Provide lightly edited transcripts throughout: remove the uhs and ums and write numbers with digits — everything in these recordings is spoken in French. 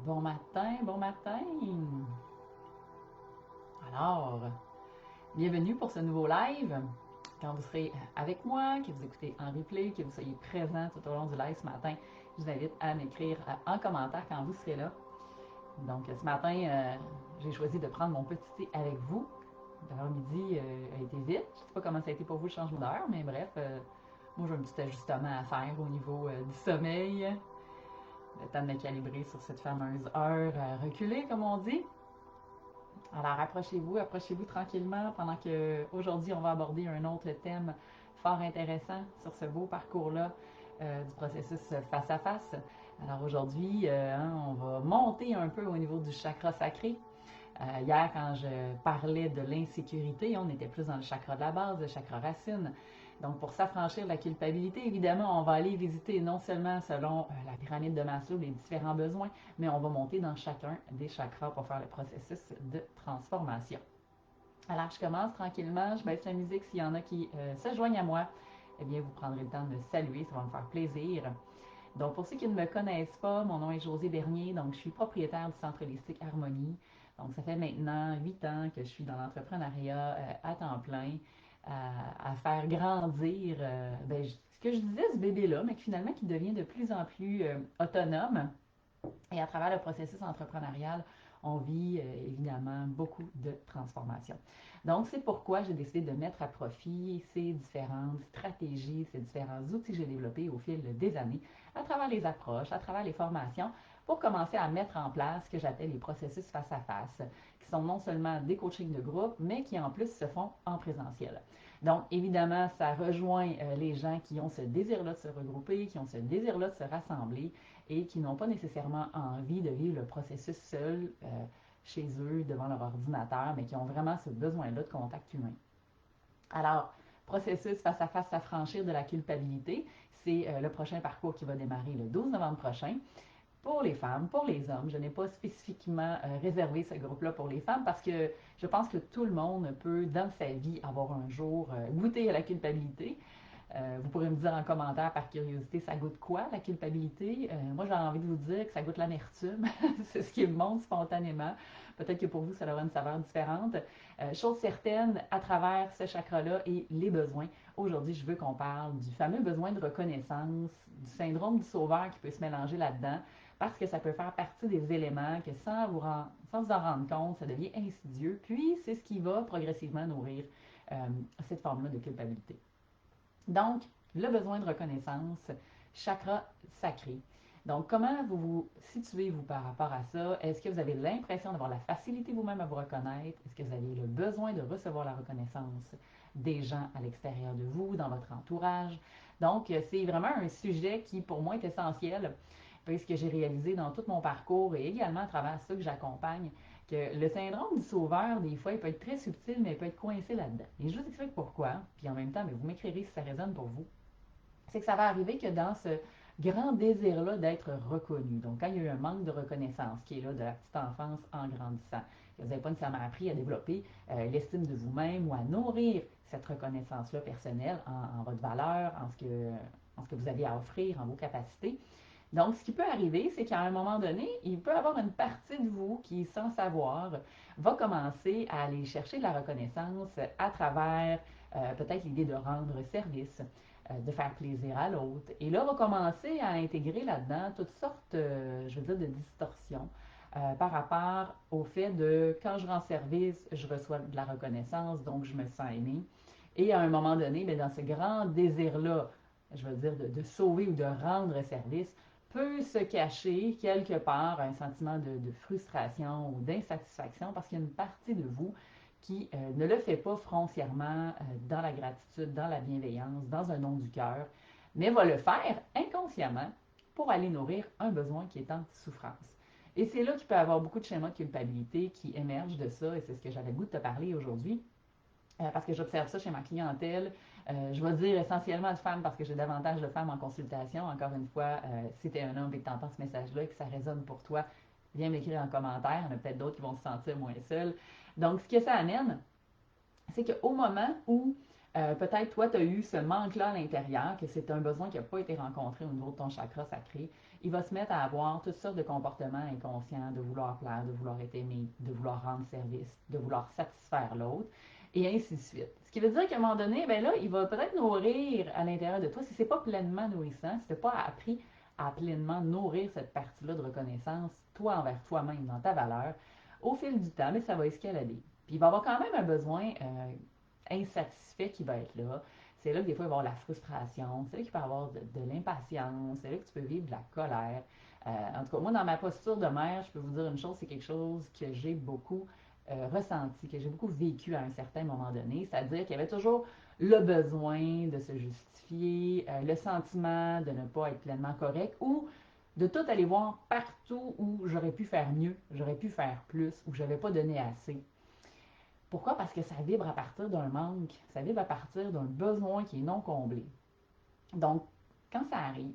Bon matin, bon matin. Alors, bienvenue pour ce nouveau live. Quand vous serez avec moi, que vous écoutez en replay, que vous soyez présent tout au long du live ce matin, je vous invite à m'écrire en commentaire quand vous serez là. Donc, ce matin, j'ai choisi de prendre mon petit thé avec vous. L'heure-midi a été vite. Je ne sais pas comment ça a été pour vous le changement d'heure, mais bref, moi j'ai un petit ajustement à faire au niveau du sommeil. Le temps de me calibrer sur cette fameuse heure reculée, comme on dit. Alors approchez-vous tranquillement pendant que aujourd'hui on va aborder un autre thème fort intéressant sur ce beau parcours-là du processus face à face. Alors aujourd'hui, on va monter un peu au niveau du chakra sacré. Hier, quand je parlais de l'insécurité, on était plus dans le chakra de la base, le chakra racine. Donc, pour s'affranchir de la culpabilité, évidemment, on va aller visiter non seulement selon la pyramide de Maslow les différents besoins, mais on va monter dans chacun des chakras pour faire le processus de transformation. Alors, je commence tranquillement, je baisse la musique. S'il y en a qui se joignent à moi, eh bien, vous prendrez le temps de me saluer, ça va me faire plaisir. Donc, pour ceux qui ne me connaissent pas, mon nom est Josée Bernier, donc je suis propriétaire du Centre holistique Harmonie. Donc, ça fait maintenant 8 ans que je suis dans l'entrepreneuriat à temps plein, à faire grandir ce que je disais, ce bébé-là, mais finalement qui devient de plus en plus autonome. Et à travers le processus entrepreneurial, on vit évidemment beaucoup de transformations. Donc, c'est pourquoi j'ai décidé de mettre à profit ces différentes stratégies, ces différents outils que j'ai développés au fil des années, à travers les approches, à travers les formations, pour commencer à mettre en place ce que j'appelle les processus face à face, qui sont non seulement des coachings de groupe, mais qui en plus se font en présentiel. Donc, évidemment, ça rejoint les gens qui ont ce désir-là de se regrouper, qui ont ce désir-là de se rassembler, et qui n'ont pas nécessairement envie de vivre le processus seul chez eux devant leur ordinateur, mais qui ont vraiment ce besoin-là de contact humain. Alors, processus face à face, s'affranchir de la culpabilité, c'est le prochain parcours qui va démarrer le 12 novembre prochain. Pour les femmes, pour les hommes, je n'ai pas spécifiquement réservé ce groupe-là pour les femmes parce que je pense que tout le monde peut, dans sa vie, avoir un jour goûté à la culpabilité. Vous pourrez me dire en commentaire par curiosité, ça goûte quoi la culpabilité? Moi, j'ai envie de vous dire que ça goûte l'amertume. C'est ce qui me monte spontanément. Peut-être que pour vous, ça aura une saveur différente. Chose certaine, à travers ce chakra-là et les besoins, aujourd'hui, je veux qu'on parle du fameux besoin de reconnaissance, du syndrome du sauveur qui peut se mélanger là-dedans, parce que ça peut faire partie des éléments que sans vous en rendre compte, ça devient insidieux. Puis, c'est ce qui va progressivement nourrir euh, cette forme-là de culpabilité. Donc, le besoin de reconnaissance, chakra sacré. Donc, comment vous vous situez-vous par rapport à ça? Est-ce que vous avez l'impression d'avoir la facilité vous-même à vous reconnaître? Est-ce que vous avez le besoin de recevoir la reconnaissance des gens à l'extérieur de vous, dans votre entourage? Donc, c'est vraiment un sujet qui, pour moi, est essentiel, puisque j'ai réalisé dans tout mon parcours et également à travers ça que j'accompagne, que le syndrome du sauveur, des fois, il peut être très subtil, mais il peut être coincé là-dedans. Et je vous explique pourquoi, puis en même temps, vous m'écrirez si ça résonne pour vous. C'est que ça va arriver que dans ce grand désir-là d'être reconnu, donc quand il y a eu un manque de reconnaissance qui est là de la petite enfance en grandissant, que vous n'avez pas nécessairement appris à développer l'estime de vous-même ou à nourrir cette reconnaissance-là personnelle en votre valeur, en ce que vous avez à offrir, en vos capacités, donc, ce qui peut arriver, c'est qu'à un moment donné, il peut y avoir une partie de vous qui, sans savoir, va commencer à aller chercher de la reconnaissance à travers peut-être l'idée de rendre service, de faire plaisir à l'autre. Et là, va commencer à intégrer là-dedans toutes sortes, je veux dire, de distorsions par rapport au fait de quand je rends service, je reçois de la reconnaissance, donc je me sens aimé. Et à un moment donné, mais dans ce grand désir-là, je veux dire, de sauver ou de rendre service, peut se cacher quelque part un sentiment de frustration ou d'insatisfaction parce qu'il y a une partie de vous qui ne le fait pas foncièrement dans la gratitude, dans la bienveillance, dans un don du cœur, mais va le faire inconsciemment pour aller nourrir un besoin qui est en souffrance. Et c'est là qu'il peut y avoir beaucoup de schémas de culpabilité qui émergent de ça, et c'est ce que j'avais le goût de te parler aujourd'hui, parce que j'observe ça chez ma clientèle. Je vais dire essentiellement de femmes parce que j'ai davantage de femmes en consultation. Encore une fois, si tu es un homme et que tu entends ce message-là et que ça résonne pour toi, viens m'écrire en commentaire. Il y en a peut-être d'autres qui vont se sentir moins seuls. Donc, ce que ça amène, c'est qu'au moment où Peut-être toi, tu as eu ce manque-là à l'intérieur, que c'est un besoin qui n'a pas été rencontré au niveau de ton chakra sacré. Il va se mettre à avoir toutes sortes de comportements inconscients, de vouloir plaire, de vouloir être aimé, de vouloir rendre service, de vouloir satisfaire l'autre, et ainsi de suite. Ce qui veut dire qu'à un moment donné, ben là, il va peut-être nourrir à l'intérieur de toi, si ce n'est pas pleinement nourrissant, si tu n'as pas appris à pleinement nourrir cette partie-là de reconnaissance, toi envers toi-même, dans ta valeur, au fil du temps, mais ça va escalader. Puis il va y avoir quand même un besoin insatisfait qui va être là. C'est là que des fois il va y avoir la frustration, c'est là qu'il peut y avoir de l'impatience, c'est là que tu peux vivre de la colère. En tout cas, moi, dans ma posture de mère, je peux vous dire une chose, c'est quelque chose que j'ai beaucoup ressenti, que j'ai beaucoup vécu à un certain moment donné, c'est-à-dire qu'il y avait toujours le besoin de se justifier, le sentiment de ne pas être pleinement correct ou de tout aller voir partout où j'aurais pu faire mieux, j'aurais pu faire plus, où j'avais pas donné assez. Pourquoi? Parce que ça vibre à partir d'un manque, ça vibre à partir d'un besoin qui est non comblé. Donc, quand ça arrive,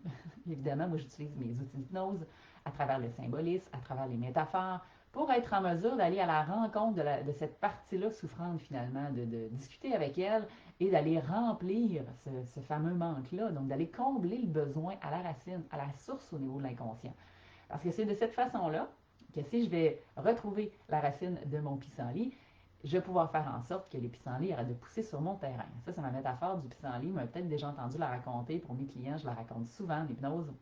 évidemment, moi j'utilise mes outils d'hypnose à travers le symbolisme, à travers les métaphores, pour être en mesure d'aller à la rencontre de cette partie-là souffrante finalement, de discuter avec elle et d'aller remplir ce fameux manque-là, donc d'aller combler le besoin à la racine, à la source au niveau de l'inconscient. Parce que c'est de cette façon-là que si je vais retrouver la racine de mon pissenlit, je vais pouvoir faire en sorte que les pissenlits arrêtent de pousser sur mon terrain. Ça, c'est ma métaphore du pissenlit. Vous m'avez peut-être déjà entendu la raconter. Pour mes clients, je la raconte souvent en hypnose.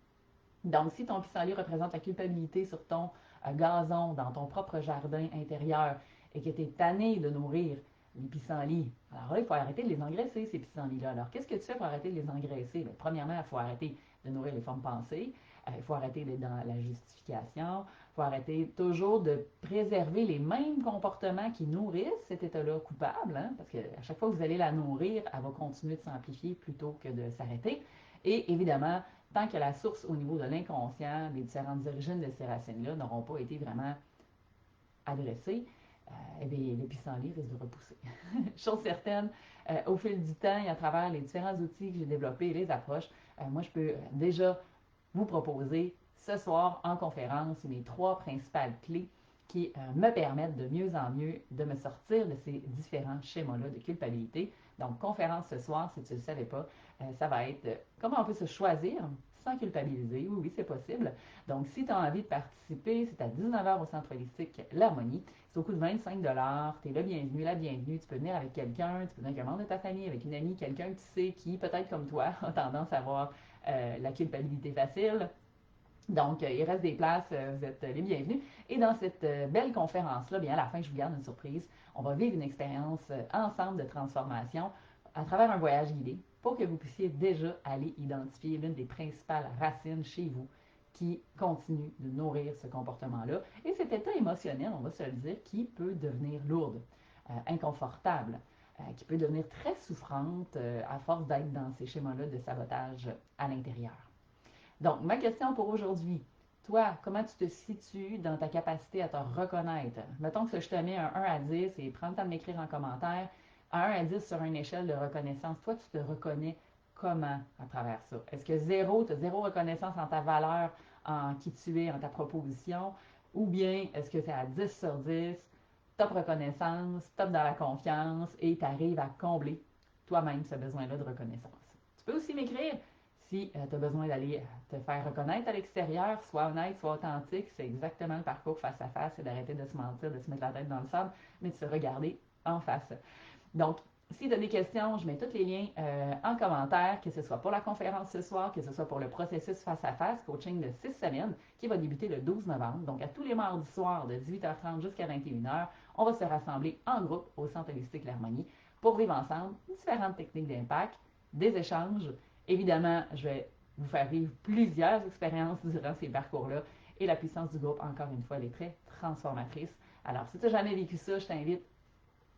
Donc, si ton pissenlit représente la culpabilité sur ton gazon, dans ton propre jardin intérieur, et que tu es tanné de nourrir les pissenlits, alors là, il faut arrêter de les engraisser, ces pissenlits-là. Alors, qu'est-ce que tu fais pour arrêter de les engraisser? Bien, premièrement, il faut arrêter de nourrir les formes pensées. Il faut arrêter d'être dans la justification. Il faut arrêter toujours de préserver les mêmes comportements qui nourrissent cet état-là coupable, hein, parce qu'à chaque fois que vous allez la nourrir, elle va continuer de s'amplifier plutôt que de s'arrêter. Et évidemment, tant que la source au niveau de l'inconscient, les différentes origines de ces racines-là n'auront pas été vraiment adressées, eh bien, le pissenlit risque de repousser. Chose certaine, au fil du temps et à travers les différents outils que j'ai développés et les approches, moi, je peux déjà vous proposer ce soir en conférence mes trois principales clés qui me permettent de mieux en mieux de me sortir de ces différents schémas-là de culpabilité. Donc, conférence ce soir, si tu ne le savais pas, ça va être comment on peut se choisir sans culpabiliser. Oui, oui, c'est possible. Donc, si tu as envie de participer, c'est à 19h au Centre holistique L'Harmonie. C'est au coût de 25 $. Tu es le bienvenu, la bienvenue. Tu peux venir avec quelqu'un, tu peux venir avec un membre de ta famille, avec une amie, quelqu'un que tu sais qui, peut-être comme toi, a tendance à avoir la culpabilité facile. Donc, il reste des places, vous êtes les bienvenus. Et dans cette belle conférence-là, bien à la fin, je vous garde une surprise. On va vivre une expérience ensemble de transformation à travers un voyage guidé pour que vous puissiez déjà aller identifier l'une des principales racines chez vous qui continue de nourrir ce comportement-là. Et cet état émotionnel, on va se le dire, qui peut devenir lourde, inconfortable, qui peut devenir très souffrante à force d'être dans ces schémas-là de sabotage à l'intérieur. Donc, ma question pour aujourd'hui, toi, comment tu te situes dans ta capacité à te reconnaître? Mettons que je te mets un 1 à 10 et prends le temps de m'écrire en commentaire. Un 1 à 10 sur une échelle de reconnaissance, toi, tu te reconnais comment à travers ça? Est-ce que zéro, tu as zéro reconnaissance en ta valeur, en qui tu es, en ta proposition? Ou bien est-ce que tu es à 10 sur 10, top reconnaissance, top dans la confiance et tu arrives à combler toi-même ce besoin-là de reconnaissance? Tu peux aussi m'écrire si tu as besoin d'aller te faire reconnaître à l'extérieur, sois honnête, sois authentique, c'est exactement le parcours face à face, c'est d'arrêter de se mentir, de se mettre la tête dans le sable, mais de se regarder en face. Donc, si tu as des questions, je mets tous les liens en commentaire, que ce soit pour la conférence ce soir, que ce soit pour le processus face à face, coaching de 6 semaines, qui va débuter le 12 novembre. Donc, à tous les mardis soirs de 18h30 jusqu'à 21h, on va se rassembler en groupe au Centre holistique L'Harmonie pour vivre ensemble différentes techniques d'impact, des échanges. Évidemment, je vais vous faire vivre plusieurs expériences durant ces parcours-là. Et la puissance du groupe, encore une fois, elle est très transformatrice. Alors, si tu n'as jamais vécu ça, je t'invite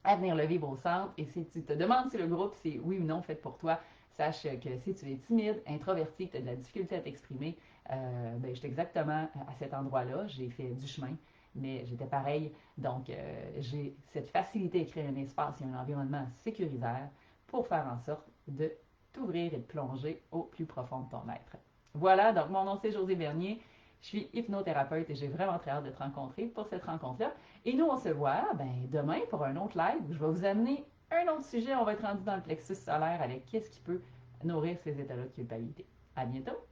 à venir le vivre au centre. Et si tu te demandes si le groupe c'est oui ou non fait pour toi, sache que si tu es timide, introverti, que tu as de la difficulté à t'exprimer, ben, j'étais exactement à cet endroit-là. J'ai fait du chemin, mais j'étais pareil. Donc, j'ai cette facilité à créer un espace et un environnement sécurisaire pour faire en sorte de t'ouvrir et de plonger au plus profond de ton être. Voilà, donc mon nom c'est Josée Bernier. Je suis hypnothérapeute et j'ai vraiment très hâte de te rencontrer pour cette rencontre-là. Et nous, on se voit demain pour un autre live où je vais vous amener un autre sujet. On va être rendu dans le plexus solaire avec qu'est-ce qui peut nourrir ces états-là de culpabilité. À bientôt!